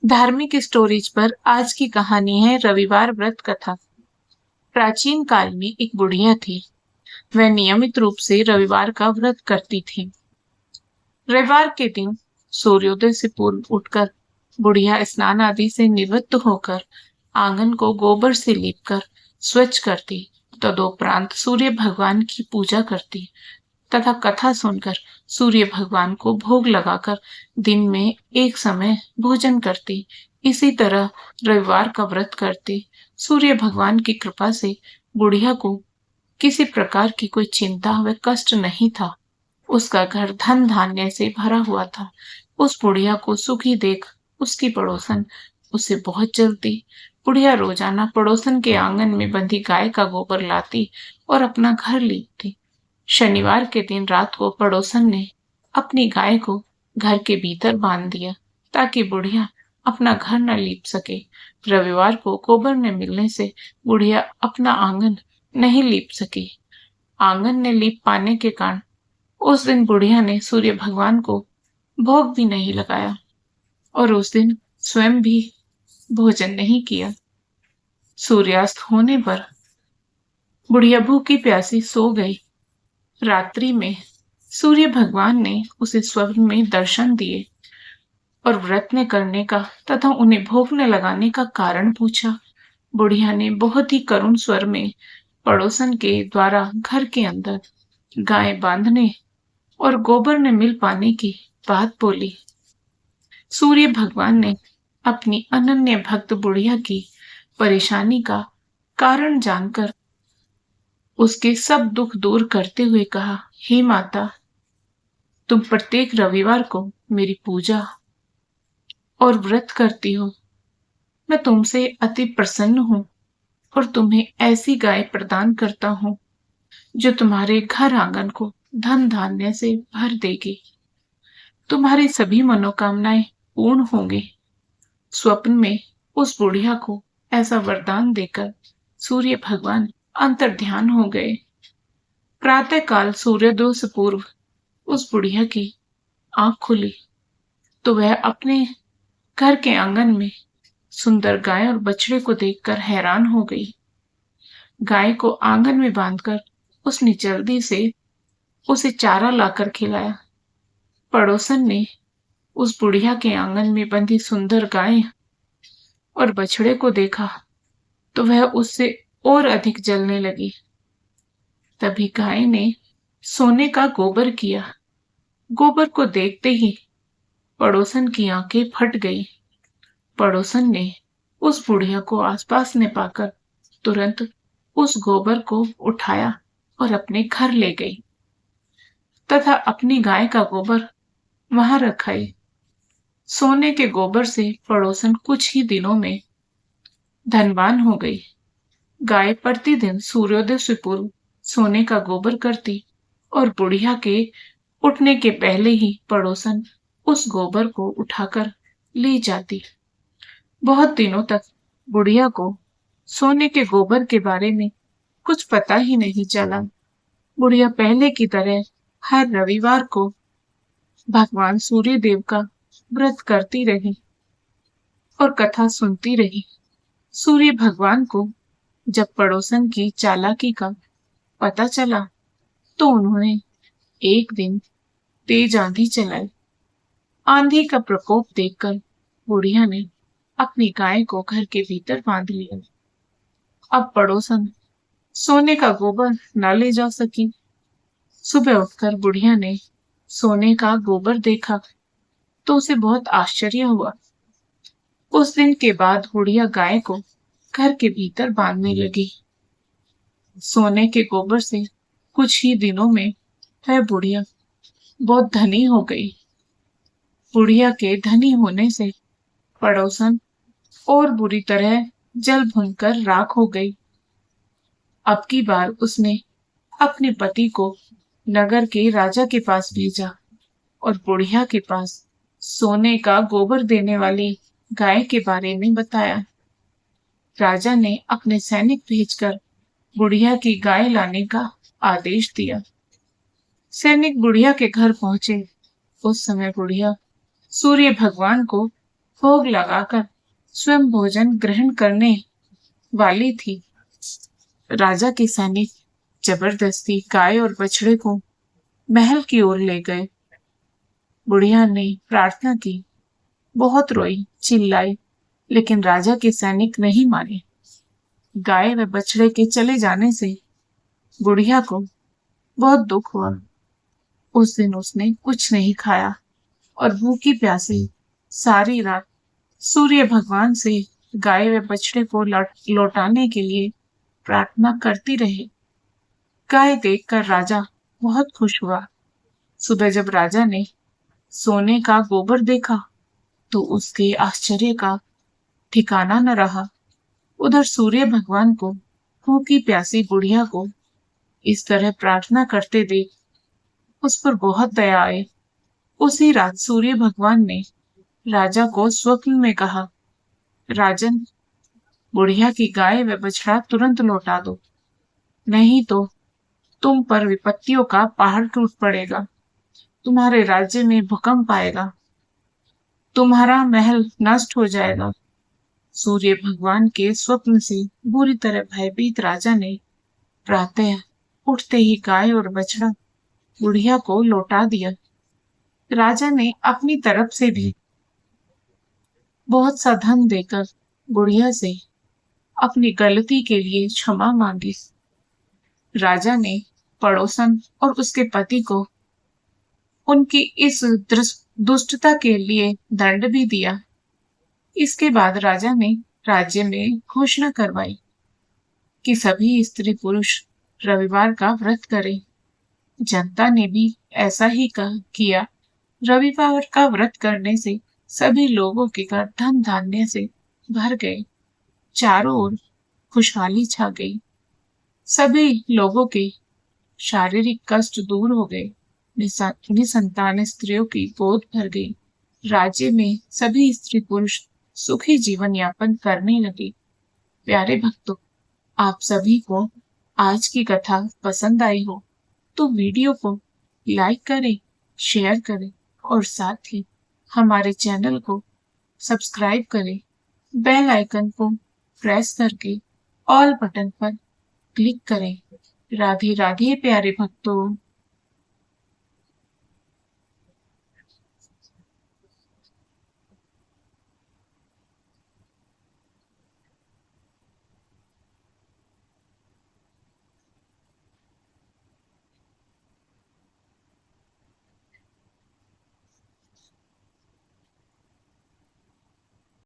धार्मिक स्टोरीज पर आज की कहानी है रविवार व्रत कथा। प्राचीन काल में एक बुढ़िया थी। वह नियमित रूप से रविवार का व्रत करती थी। रविवार के दिन सूर्योदय से पूर्व उठकर बुढ़िया स्नान आदि से निवृत्त होकर आंगन को गोबर से लीपकर स्वच्छ करती। तदोपरांत सूर्य भगवान की पूजा करती तथा कथा सुनकर सूर्य भगवान को भोग लगाकर दिन में एक समय भोजन करती। इसी तरह रविवार का व्रत करती। सूर्य भगवान की कृपा से बुढ़िया को किसी प्रकार की कोई चिंता व कष्ट नहीं था। उसका घर धन धान्य से भरा हुआ था। उस बुढ़िया को सुखी देख उसकी पड़ोसन उससे बहुत जलती। बुढ़िया रोजाना पड़ोसन के आंगन में बंधी गाय का गोबर लाती और अपना घर लीपती। शनिवार के दिन रात को पड़ोसन ने अपनी गाय को घर के भीतर बांध दिया ताकि बुढ़िया अपना घर न लीप सके। रविवार को गोबर न मिलने से बुढ़िया अपना आंगन नहीं लीप सकी। आंगन ने लीप पाने के कारण उस दिन बुढ़िया ने सूर्य भगवान को भोग भी नहीं लगाया और उस दिन स्वयं भी भोजन नहीं किया। सूर्यास्त होने पर बुढ़िया भूखी प्यासी सो गई। रात्रि में सूर्य भगवान ने उसे स्वप्न में दर्शन दिए और व्रत न करने का तथा उन्हें भोग न लगाने का कारण पूछा। बुढ़िया ने बहुत ही करुण स्वर में पड़ोसन के द्वारा घर के अंदर गाय बांधने और गोबर न मिल पाने की बात बोली। सूर्य भगवान ने अपनी अनन्य भक्त बुढ़िया की परेशानी का कारण जानकर उसके सब दुख दूर करते हुए कहा, हे माता, तुम प्रत्येक रविवार को मेरी पूजा और व्रत करती हो। मैं तुमसे अति प्रसन्न हूँ और तुम्हें ऐसी गाय प्रदान करता हूँ जो तुम्हारे घर आंगन को धन धान्य से भर देगी। तुम्हारी सभी मनोकामनाएं पूर्ण होंगी। स्वप्न में उस बुढ़िया को ऐसा वरदान देकर सूर्य भगवान अंतर्ध्यान हो गए। प्रातः काल सूर्योदय से पूर्व उस बुढ़िया की आंख खुली तो वह अपने घर के आंगन में सुंदर गाय और बछड़े को देखकर हैरान हो गई। गाय को आंगन में बांधकर उसने जल्दी से उसे चारा लाकर खिलाया। पड़ोसन ने उस बुढ़िया के आंगन में बंधी सुंदर गाय और बछड़े को देखा तो वह उससे और अधिक जलने लगी। तभी गाय ने सोने का गोबर किया। गोबर को देखते ही पड़ोसन की आंखें फट गई। पड़ोसन ने उस बुढ़िया को आसपास ने पाकर तुरंत उस गोबर को उठाया और अपने घर ले गई तथा अपनी गाय का गोबर वहां रखाई। सोने के गोबर से पड़ोसन कुछ ही दिनों में धनवान हो गई। गाय प्रतिदिन सूर्योदय से पूर्व सोने का गोबर करती और बुढ़िया के उठने के पहले ही पड़ोसन उस गोबर को उठाकर ले जाती। बहुत दिनों तक बुढ़िया को सोने के गोबर के बारे में कुछ पता ही नहीं चला। बुढ़िया पहले की तरह हर रविवार को भगवान सूर्य देव का व्रत करती रही और कथा सुनती रही। सूर्य भगवान को जब पड़ोसन की चालाकी का पता चला तो उन्होंने एक दिन तेज आंधी चलाई। आंधी का प्रकोप देखकर बुढ़िया ने अपनी गाय को घर के भीतर बांध लिया। अब पड़ोसन सोने का गोबर न ले जा सकी। सुबह उठकर बुढ़िया ने सोने का गोबर देखा तो उसे बहुत आश्चर्य हुआ। उस दिन के बाद बुढ़िया गाय को घर के भीतर बांधने लगी। सोने के गोबर से कुछ ही दिनों में वह बुढ़िया बहुत धनी हो गई। बुढ़िया के धनी होने से पड़ोसन और बुरी तरह जल भुनकर राख हो गई। अब की बार उसने अपने पति को नगर के राजा के पास भेजा और बुढ़िया के पास सोने का गोबर देने वाली गाय के बारे में बताया। राजा ने अपने सैनिक भेजकर बुढ़िया की गाय लाने का आदेश दिया। सैनिक बुढ़िया के घर पहुंचे। उस समय बुढ़िया सूर्य भगवान को भोग लगाकर स्वयं भोजन ग्रहण करने वाली थी। राजा के सैनिक जबरदस्ती गाय और बछड़े को महल की ओर ले गए। बुढ़िया ने प्रार्थना की, बहुत रोई, चिल्लाई, लेकिन राजा के सैनिक नहीं माने। गाय व बछड़े के चले जाने से बुढ़िया को बहुत दुख हुआ। उस दिन उसने कुछ नहीं खाया और भूखी प्यासी सारी रात सूर्य भगवान से गाय व बछड़े को लौटाने के लिए प्रार्थना करती रही। गाय देखकर राजा बहुत खुश हुआ। सुबह जब राजा ने सोने का गोबर देखा तो उसके आश्चर्य का ठिकाना न रहा। उधर सूर्य भगवान को भूखी प्यासी बुढ़िया को इस तरह प्रार्थना करते देख उस पर बहुत दया आई। उसी रात सूर्य भगवान ने राजा को स्वप्न में कहा, राजन, बुढ़िया की गाय व बछड़ा तुरंत लौटा दो, नहीं तो तुम पर विपत्तियों का पहाड़ टूट पड़ेगा। तुम्हारे राज्य में भूकंप आएगा, तुम्हारा महल नष्ट हो जाएगा। सूर्य भगवान के स्वप्न से बुरी तरह भयभीत राजा ने प्रातः उठते ही गाय और बछड़ा बुढ़िया को लौटा दिया। राजा ने अपनी तरफ से भी बहुत सा धन देकर बुढ़िया से अपनी गलती के लिए क्षमा मांगी। राजा ने पड़ोसन और उसके पति को उनकी इस दुष्टता के लिए दंड भी दिया। इसके बाद राजा ने राज्य में घोषणा करवाई कि सभी स्त्री पुरुष रविवार का व्रत करें। जनता ने भी ऐसा ही किया। रविवार का व्रत करने से सभी लोगों के घर धन धान्य से भर गए। चारों ओर खुशहाली छा गई। सभी लोगों के शारीरिक कष्ट दूर हो गए। निसंतान स्त्रियों की गोद भर गई। राज्य में सभी स्त्री पुरुष सुखी जीवन यापन करने लगे। प्यारे भक्तों, आप सभी को आज की कथा पसंद आई हो तो वीडियो को लाइक करें, शेयर करें और साथ ही हमारे चैनल को सब्सक्राइब करें। बेल आइकन को प्रेस करके ऑल बटन पर क्लिक करें। राधे राधे प्यारे भक्तों।